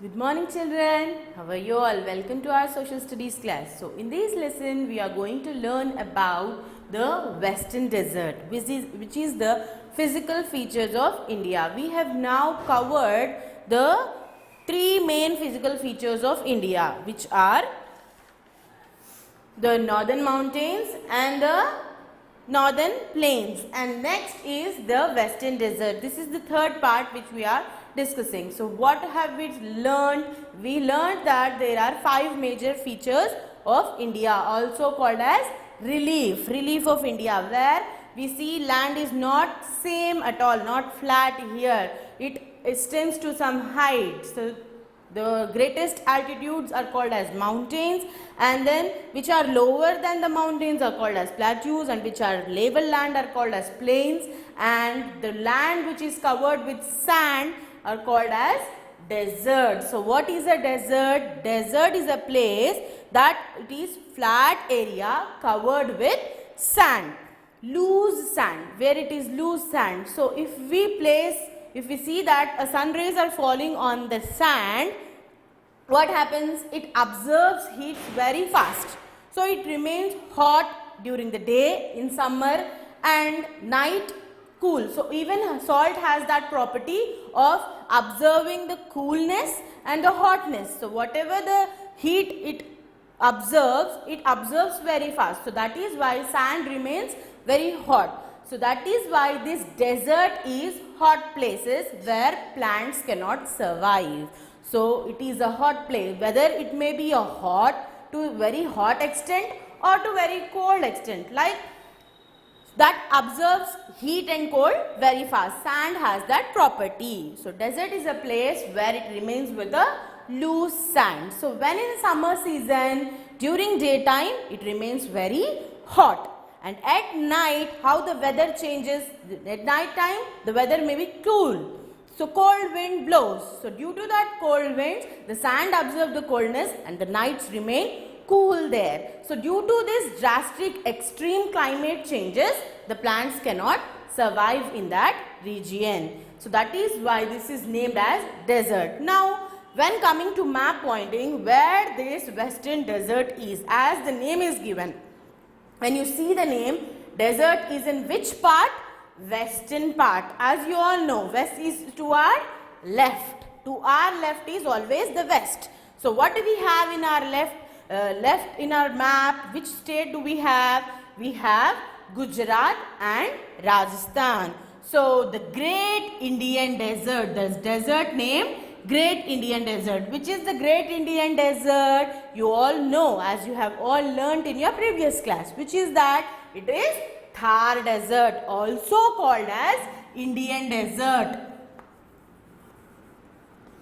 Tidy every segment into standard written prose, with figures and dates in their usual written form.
Good morning children. How are you all? Welcome to our social studies class. So in this lesson we are going to learn about the Western Desert, which is the physical features of India. We have now covered the three main physical features of India, which are the northern mountains and the northern plains, and next is the Western Desert. This is the third part which we are discussing. So what have we learned? We learned that there are five major features of India, also called as relief of India, where we see land is not same at all, not flat here. It extends to some height. So the greatest altitudes are called as mountains, and then which are lower than the mountains are called as plateaus, and which are level land are called as plains, and the land which is covered with sand are called as desert. So what is a desert? Desert is a place that it is flat area covered with sand, loose sand, where it is loose sand. So if we see that a sun rays are falling on the sand, what happens? It absorbs heat very fast. So it remains hot during the day in summer and night cool. So even salt has that property of absorbing the coolness and the hotness. So whatever the heat it absorbs very fast. So that is why sand remains very hot. So that is why this desert is hot places where plants cannot survive. So it is a hot place, whether it may be a hot to very hot extent or to very cold extent, like that absorbs heat and cold very fast. Sand has that property. So desert is a place where it remains with a loose sand. So when in summer season, during daytime, it remains very hot. And at night, how the weather changes? At night time, the weather may be cool. So cold wind blows. So due to that cold winds, the sand absorbs the coldness and the nights remain cool there. So due to this drastic extreme climate changes, the plants cannot survive in that region. So that is why this is named as desert. Now when coming to map pointing, where this Western Desert is, as the name is given, when you see the name, desert is in which part? Western part. As you all know, west is to our left. To our left is always the west. So what do we have in our left in our map? Which state do we have? We have Gujarat and Rajasthan. So the Great Indian Desert, the desert name Great Indian Desert. Which is the Great Indian Desert? You all know, as you have all learnt in your previous class. Which is that? It is Thar Desert, also called as Indian Desert.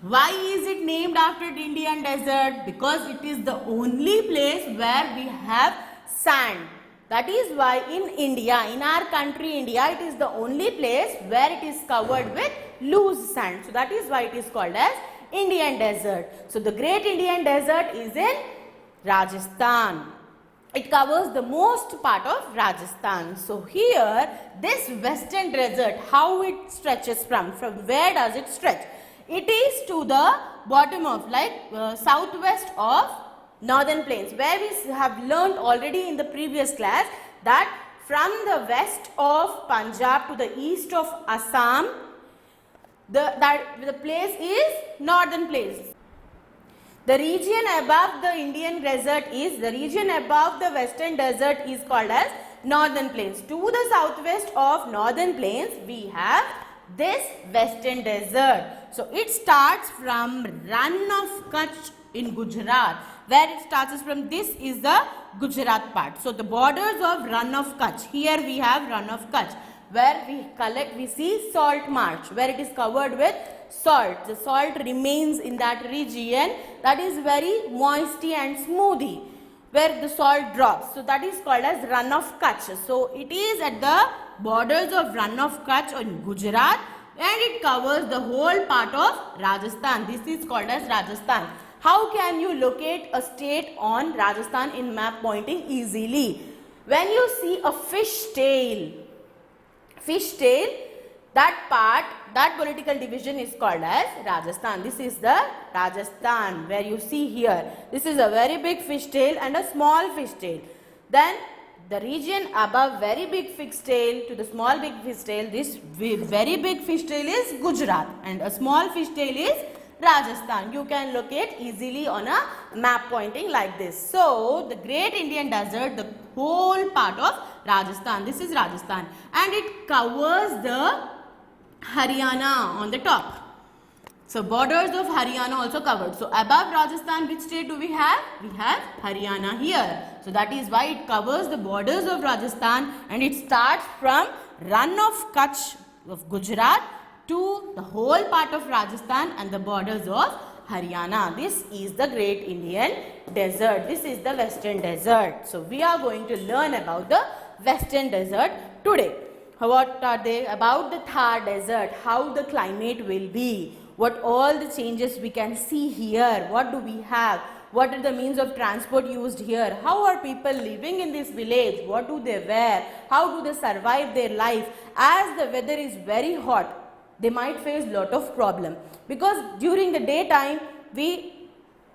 Why is it named after the Indian Desert? Because it is the only place where we have sand. That is why in India, in our country India, it is the only place where it is covered with loose sand. So that is why it is called as Indian Desert. So the Great Indian Desert is in Rajasthan. It covers the most part of Rajasthan. So here, this Western Desert, how it stretches from where does it stretch? It is to the bottom of southwest of northern plains, where we have learned already in the previous class that from the west of Punjab to the east of Assam, the place is northern plains. The region above the Indian desert is, the region above the Western Desert is called as northern plains. To the southwest of northern plains, we have this Western Desert. So it starts from Rann of Kutch in Gujarat. Where it starts from, this is the Gujarat part. So the borders of Rann of Kutch. Here we have Rann of Kutch, where we see salt marsh, where it is covered with salt. The salt remains in that region, that is very moisty and smoothie, where the salt drops. So that is called as Rann of Kutch. So it is at the borders of Rann of Kutch in Gujarat, and it covers the whole part of Rajasthan. This is called as Rajasthan. How can you locate a state on Rajasthan in map pointing easily? When you see a fish tail, that part, that political division is called as Rajasthan. This is the Rajasthan where you see here. This is a very big fish tail and a small fish tail. Then the region above very big fish tail to the small big fish tail, this very big fish tail is Gujarat and a small fish tail is Rajasthan. You can locate easily on a map pointing like this. So, the Great Indian Desert, the whole part of Rajasthan, this is Rajasthan and it covers the Haryana on the top. So, borders of Haryana also covered. So, above Rajasthan, which state do we have? We have Haryana here. So, that is why it covers the borders of Rajasthan and it starts from Rann of Kutch of Gujarat to the whole part of Rajasthan and the borders of Haryana. This is the Great Indian Desert. This is the Western Desert. So, we are going to learn about the Western Desert today. What are they? About the Thar Desert, how the climate will be, what all the changes we can see here, what do we have, what are the means of transport used here, how are people living in this village, what do they wear, how do they survive their life. As the weather is very hot, they might face lot of problem because during the daytime we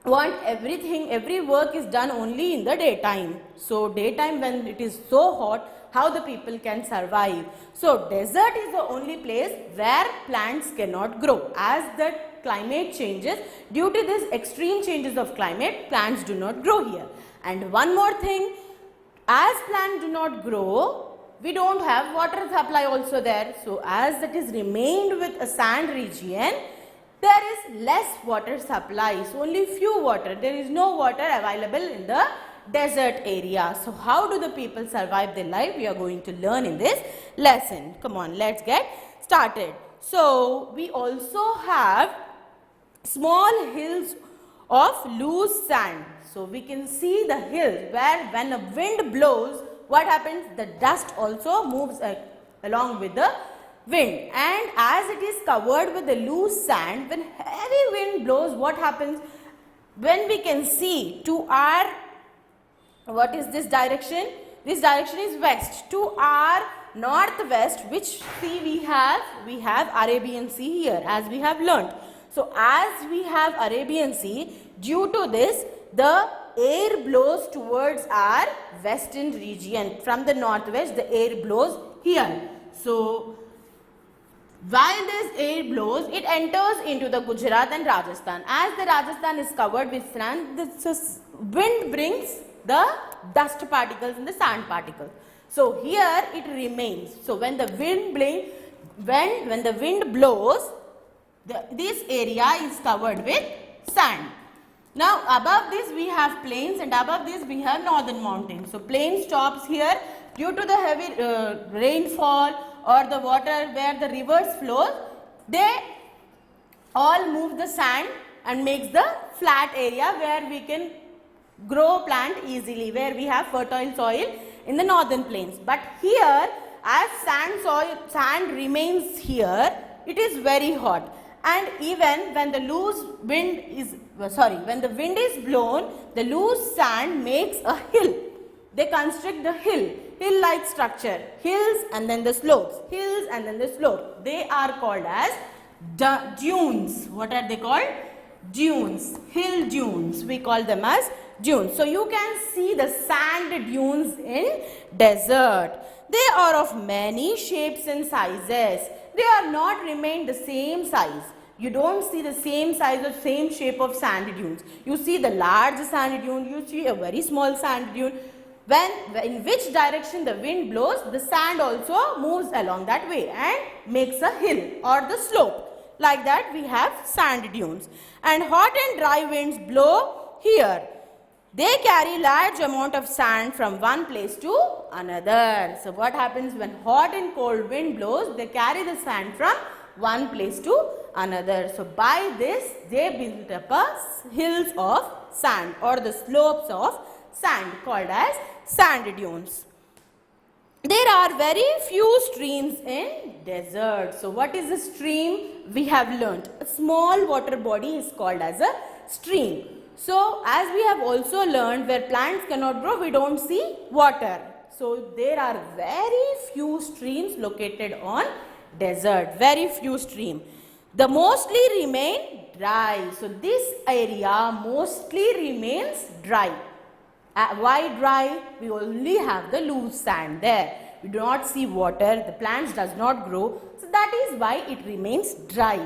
want everything, every work is done only in the daytime. So, daytime when it is so hot, how the people can survive. So, desert is the only place where plants cannot grow. As the climate changes, due to this extreme changes of climate, plants do not grow here. And one more thing, as plants do not grow, we don't have water supply also there. So, as it is remained with a sand region, there is less water supply. So, only few water. There is no water available in the desert area. So, how do the people survive their life? We are going to learn in this lesson. Come on, let's get started. So, we also have small hills of loose sand. So, we can see the hills where when a wind blows, what happens? The dust also moves along with the wind, and as it is covered with the loose sand, when heavy wind blows, what happens? When we can see to our, what is this direction? This direction is west. To our northwest, which sea we have? We have Arabian Sea here, as we have learnt. So, as we have Arabian Sea, due to this, the air blows towards our western region. From the northwest, the air blows here. So, while this air blows, it enters into the Gujarat and Rajasthan. As the Rajasthan is covered with sand, the wind brings the dust particles and the sand particles. So, here it remains. So, when the wind when the wind blows, this area is covered with sand. Now, above this we have plains and above this we have northern mountains. So, plain stops here due to the heavy rainfall or the water where the rivers flow. They all move the sand and makes the flat area where we can grow plant easily, where we have fertile soil in the northern plains. But here, as sand remains here, it is very hot. And even when the when the wind is blown, the loose sand makes a hill. They construct the hill-like structure, hills and then the slopes, hills and then the slope. They are called as dunes. What are they called? Dunes, hill dunes. We call them as dunes. So, you can see the sand dunes in desert. They are of many shapes and sizes. They are not remain the same size. You don't see the same size or same shape of sand dunes. You see the large sand dune, you see a very small sand dune. In which direction the wind blows, the sand also moves along that way and makes a hill or the slope. Like that we have sand dunes. And hot and dry winds blow here. They carry large amount of sand from one place to another. So, what happens when hot and cold wind blows? They carry the sand from one place to another. So, by this they build up a hills of sand or the slopes of sand called as sand dunes. There are very few streams in desert. So, what is a stream? We have learnt. A small water body is called as a stream. So, as we have also learned, where plants cannot grow, we don't see water. So, there are very few streams located on desert, very few stream. The mostly remain dry. So this area mostly remains dry. Why dry? We only have the loose sand there. We do not see water. The plants does not grow. So that is why it remains dry.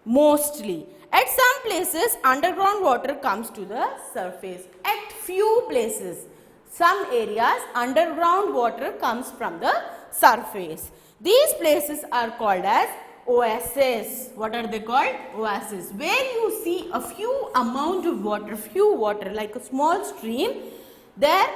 Mostly. At some places, underground water comes to the surface. At few places, some areas, underground water comes from the surface. These places are called as oases. What are they called? Oases. Where you see a few amount of water, few water like a small stream, there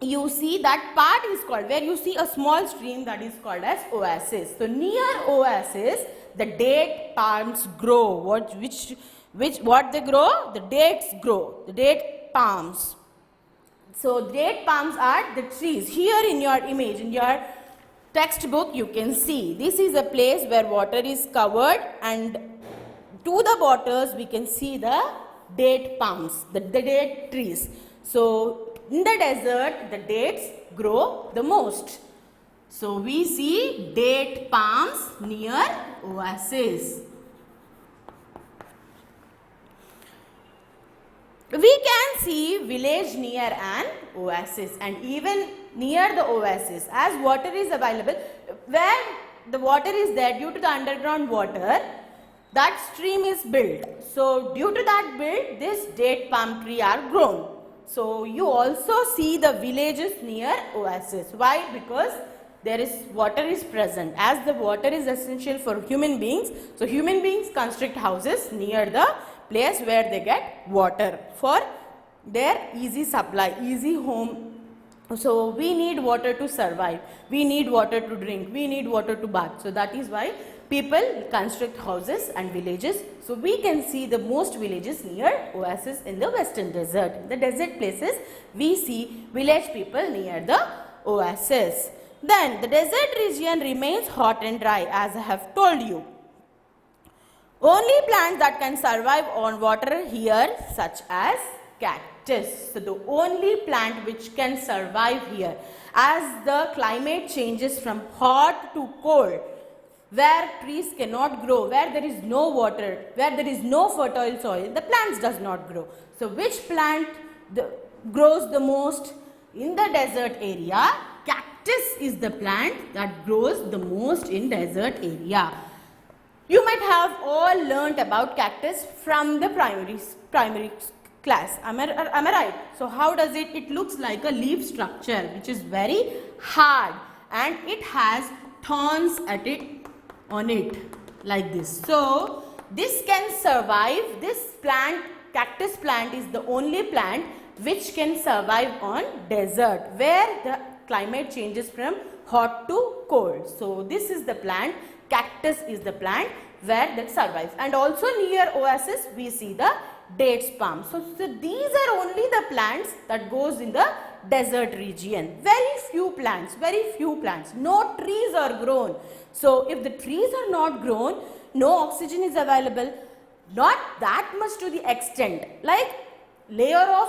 you see that part is called, where you see a small stream, that is called as oasis. So near oasis, the date palms grow. What they grow? The dates grow. The date palms. So date palms are the trees. Here in your image, in your textbook, you can see this is a place where water is covered, and to the borders we can see the date palms, the date trees. So in the desert, the dates grow the most. So we see date palms near oasis. We can see village near an oasis, and even near the oasis, as water is available, where the water is there due to the underground water, that stream is built. So due to that build, this date palm tree are grown. So you also see the villages near oasis. Why? Because there is water is present. As the water is essential for human beings, so human beings construct houses near the place where they get water for their easy supply, easy home. So we need water to survive, we need water to drink, we need water to bath. So that is why people construct houses and villages. So we can see the most villages near oasis in the western desert. In the desert places, we see village people near the oasis. Then the desert region remains hot and dry, as I have told you. Only plants that can survive on water here, such as cactus. So the only plant which can survive here, as the climate changes from hot to cold, where trees cannot grow, where there is no water, where there is no fertile soil, the plants does not grow. So which plant grows the most in the desert area? Cactus is the plant that grows the most in desert area. You might have all learnt about cactus from the primary class. Am I right? So how does it? It looks like a leaf structure which is very hard, and it has thorns on it like this. So this can survive. This plant, cactus plant, is the only plant which can survive on desert where the climate changes from hot to cold. So this is the plant. Cactus is the plant where that survives. And also near oasis we see the dates palm. So these are only the plants that goes in the desert region. Very few plants, no trees are grown. So if the trees are not grown, no oxygen is available, not that much to the extent, like layer of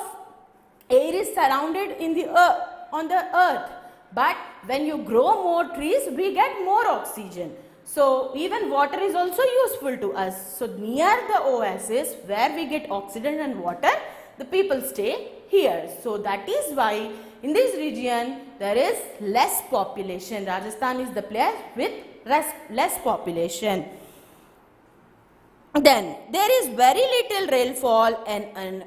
air is surrounded in the earth, on the earth, but when you grow more trees, we get more oxygen. So even water is also useful to us. So near the oasis where we get oxygen and water, the people stay here. So that is why in this region there is less population. Rajasthan is the place with less population. Then there is very little rainfall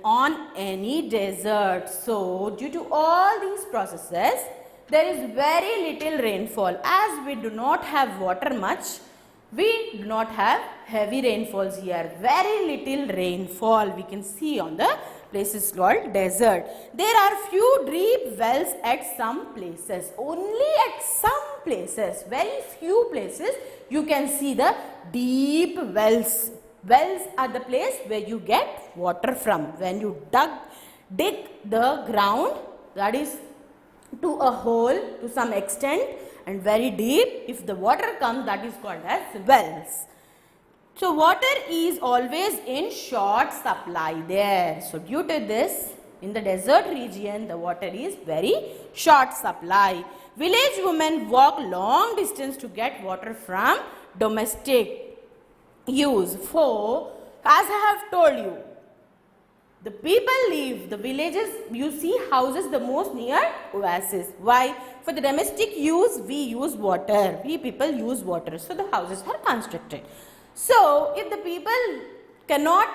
on any desert. So due to all these processes, there is very little rainfall. As we do not have water much, we do not have heavy rainfalls here. Very little rainfall we can see on the places called desert. There are few deep wells at some places. Only at some places, very few places, you can see the deep wells. Wells are the place where you get water from. When you dig the ground, that is to a hole to some extent and very deep, if the water comes, that is called as wells. So water is always in short supply there. So due to this, In the desert region, the water is very short supply. Village women walk long distance to get water from domestic use. For, as I have told you, the people live, the villages, you see houses the most near oasis. Why? For the domestic use, we use water. We people use water. So, the houses are constructed. So, if the people cannot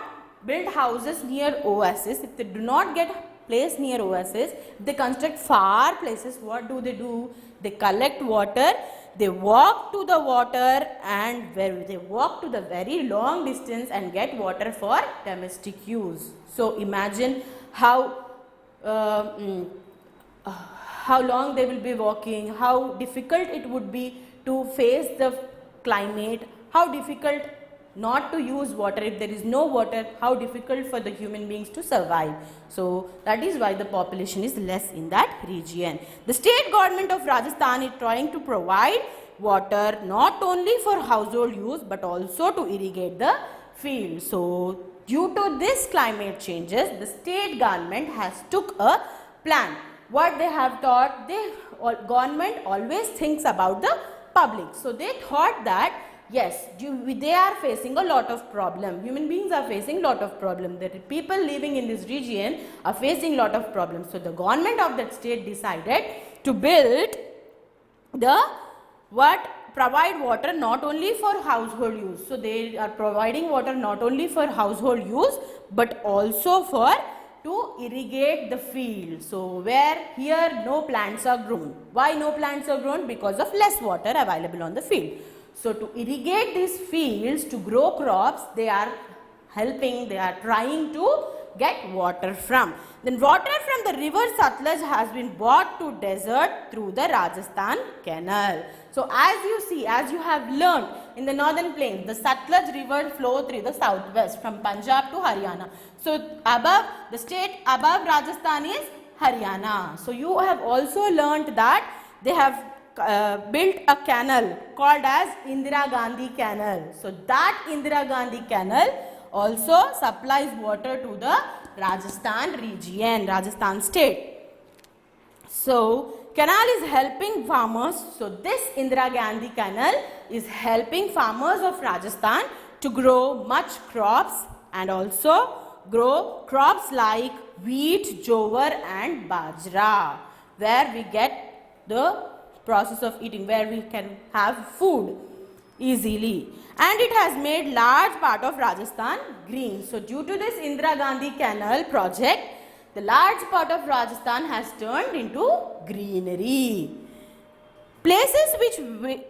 build houses near oasis, if they do not get place near oasis, they construct far places, what do? They collect water, they walk to the water, and where they walk to the very long distance and get water for domestic use. So imagine how long they will be walking, how difficult it would be to face the climate, how difficult not to use water. If there is no water, how difficult for the human beings to survive. So that is why the population is less in that region. The state government of Rajasthan is trying to provide water not only for household use but also to irrigate the field. So due to this climate changes, the state government has took a plan. What they have thought, government always thinks about the public. So they thought that yes, they are facing a lot of problem. Human beings are facing lot of problem. The people living in this region are facing lot of problems. So the government of that state decided to build provide water not only for household use. So they are providing water not only for household use but also for to irrigate the field. So where here no plants are grown. Why no plants are grown? Because of less water available on the field. So to irrigate these fields, to grow crops, they are trying to get water from. Then water from the river Satluj has been brought to desert through the Rajasthan canal. So as you see, as you have learned in the northern plains, the Satluj river flow through the southwest from Punjab to Haryana. So above, the state above Rajasthan is Haryana. So you have also learned that they have built a canal called as Indira Gandhi Canal. So that Indira Gandhi Canal also supplies water to the Rajasthan region, Rajasthan state. So canal is helping farmers. So this Indira Gandhi Canal is helping farmers of Rajasthan to grow much crops and also grow crops like wheat, jowar and bajra, where we get the process of eating, where we can have food easily, and it has made large part of Rajasthan green. So due to this Indira Gandhi Canal project, the large part of Rajasthan has turned into greenery. Places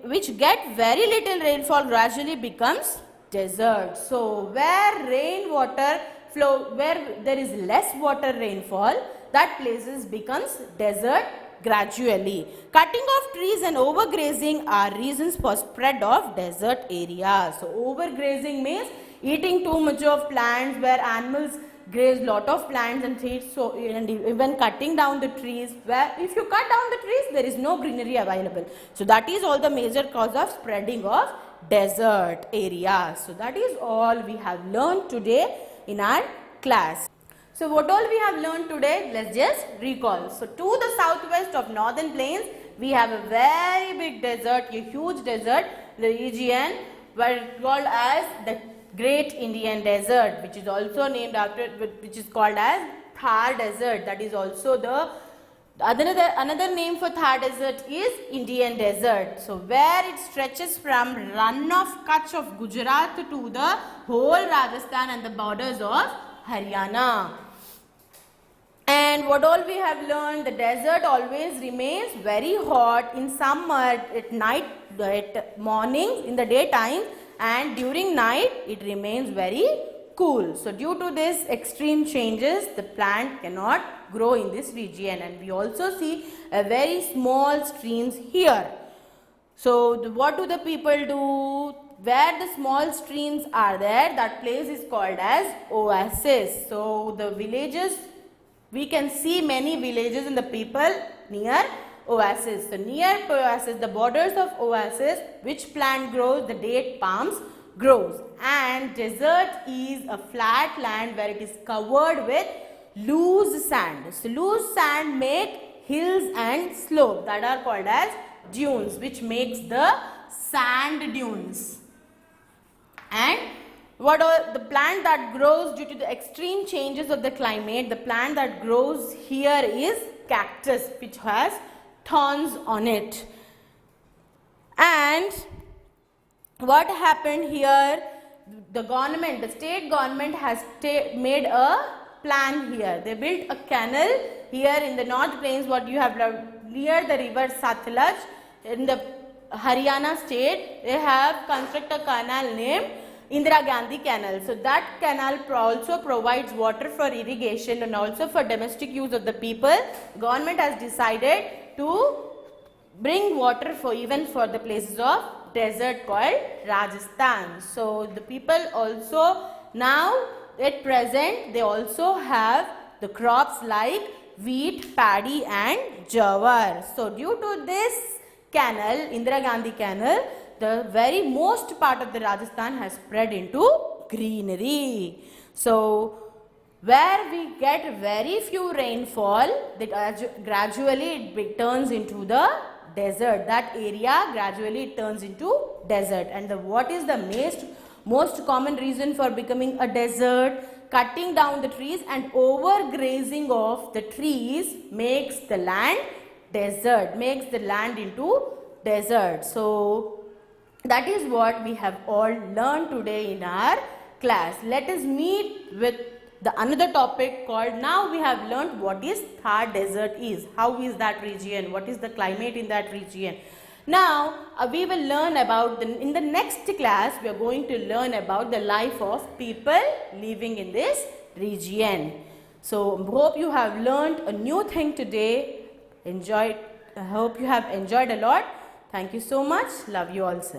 which get very little rainfall gradually becomes desert. So where rainwater flow, where there is less water rainfall, that places becomes desert gradually. Cutting of trees and overgrazing are reasons for spread of desert areas. So overgrazing means eating too much of plants, where animals graze lot of plants and trees. So and even cutting down the trees, where if you cut down the trees, there is no greenery available. So that is all the major cause of spreading of desert areas. So that is all we have learned today in our class. So what all we have learned today, let's just recall. So to the southwest of northern plains, we have a very big desert, a huge desert, the region called as the Great Indian Desert, which is also named after, which is called as Thar Desert. That is also the another name for Thar Desert is Indian Desert. So where it stretches from run of Kutch of Gujarat to the whole Rajasthan and the borders of Haryana. And what all we have learned, the desert always remains very hot in summer, at night, at morning, in the daytime, and during night it remains very cool. So due to this extreme changes, the plant cannot grow in this region, and we also see a very small streams here. So what do the people do? Where the small streams are there, that place is called as oasis. So the villages, we can see many villages and the people near oasis. So near oasis, the borders of oasis, which plant grows? The date palms grows. And desert is a flat land where it is covered with loose sand. So loose sand make hills and slopes that are called as dunes, which makes the sand dunes. And what are the plant that grows due to the extreme changes of the climate? The plant that grows here is cactus, which has thorns on it. And what happened here? The government, the state government has made a plan here. They built a canal here in the North Plains, what you have near the river Satluj in the Haryana state. They have constructed a canal named Indira Gandhi Canal. So that canal also provides water for irrigation and also for domestic use of the people. Government has decided to bring water for even for the places of desert called Rajasthan. So the people also now at present they also have the crops like wheat, paddy and jawar. So due to this canal, Indira Gandhi Canal, the very most part of the Rajasthan has spread into greenery. So where we get very few rainfall, gradually it turns into the desert. That area gradually turns into desert. And what is the most common reason for becoming a desert? Cutting down the trees and overgrazing of the trees makes the land desert, makes the land into desert. So that is what we have all learned today in our class. Let us meet with the another topic called, now we have learned what is Thar desert is, how is that region, what is the climate in that region. Now we will learn about in the next class we are going to learn about the life of people living in this region. So hope you have learned a new thing today. I hope you have enjoyed a lot. Thank you so much. Love you all, sir.